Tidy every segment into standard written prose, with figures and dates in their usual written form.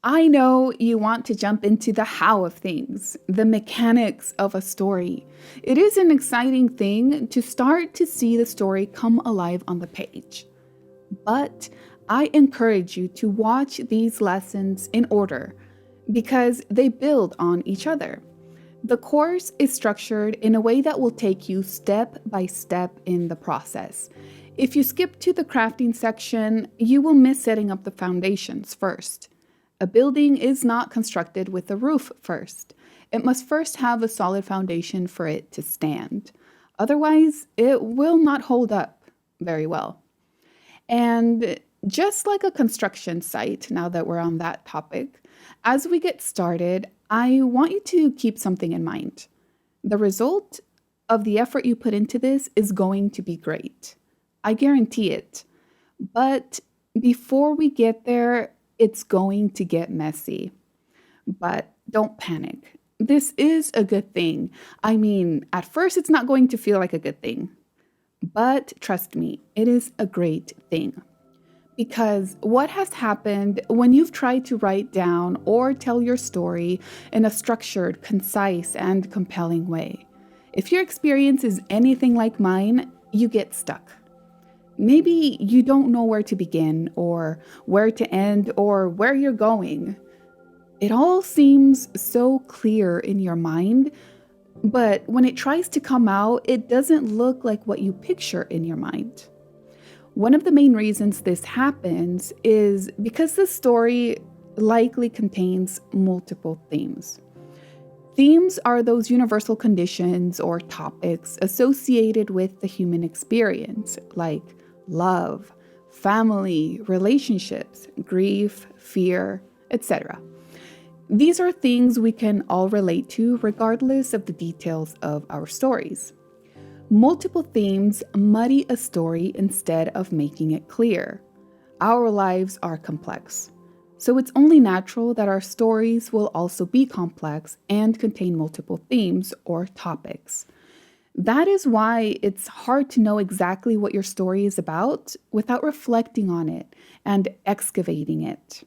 I know you want to jump into the how of things, the mechanics of a story. It is an exciting thing to start to see the story come alive on the page. But I encourage you to watch these lessons in order because they build on each other. The course is structured in a way that will take you step by step in the process. If you skip to the crafting section, you will miss setting up the foundations first. A building is not constructed with a roof first. It must first have a solid foundation for it to stand. Otherwise, it will not hold up very well. And just like a construction site, now that we're on that topic, as we get started, I want you to keep something in mind. The result of the effort you put into this is going to be great. I guarantee it. But before we get there, it's going to get messy. But don't panic. This is a good thing. I mean, at first, it's not going to feel like a good thing. But trust me, it is a great thing. Because what has happened when you've tried to write down or tell your story in a structured, concise, and compelling way? If your experience is anything like mine, you get stuck. Maybe you don't know where to begin, or where to end, or where you're going. It all seems so clear in your mind, but when it tries to come out, it doesn't look like what you picture in your mind. One of the main reasons this happens is because the story likely contains multiple themes. Themes are those universal conditions or topics associated with the human experience, like love, family, relationships, grief, fear, etc. These are things we can all relate to regardless of the details of our stories. Multiple themes muddy a story instead of making it clear. Our lives are complex, so it's only natural that our stories will also be complex and contain multiple themes or topics. That is why it's hard to know exactly what your story is about without reflecting on it and excavating it.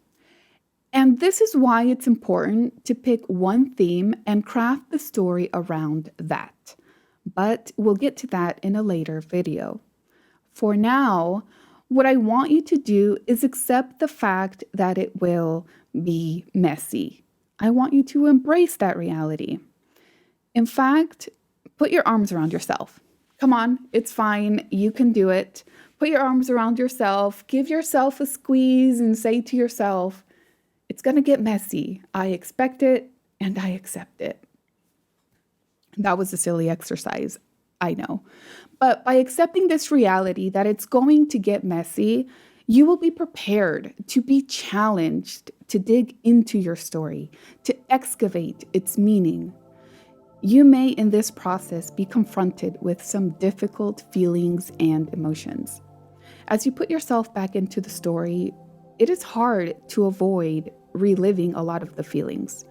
And this is why it's important to pick one theme and craft the story around that. But we'll get to that in a later video. For now, what I want you to do is accept the fact that it will be messy. I want you to embrace that reality. In fact, put your arms around yourself. Come on, it's fine. You can do it. Put your arms around yourself, give yourself a squeeze, and say to yourself, it's going to get messy. I expect it and I accept it. That was a silly exercise, I know. But by accepting this reality that it's going to get messy, you will be prepared to be challenged to dig into your story, to excavate its meaning. You may, in this process, be confronted with some difficult feelings and emotions. As you put yourself back into the story, it is hard to avoid reliving a lot of the feelings.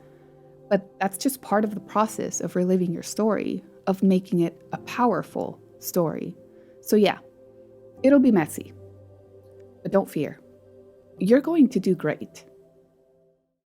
But that's just part of the process of reliving your story, of making it a powerful story. So yeah, it'll be messy. But don't fear. You're going to do great.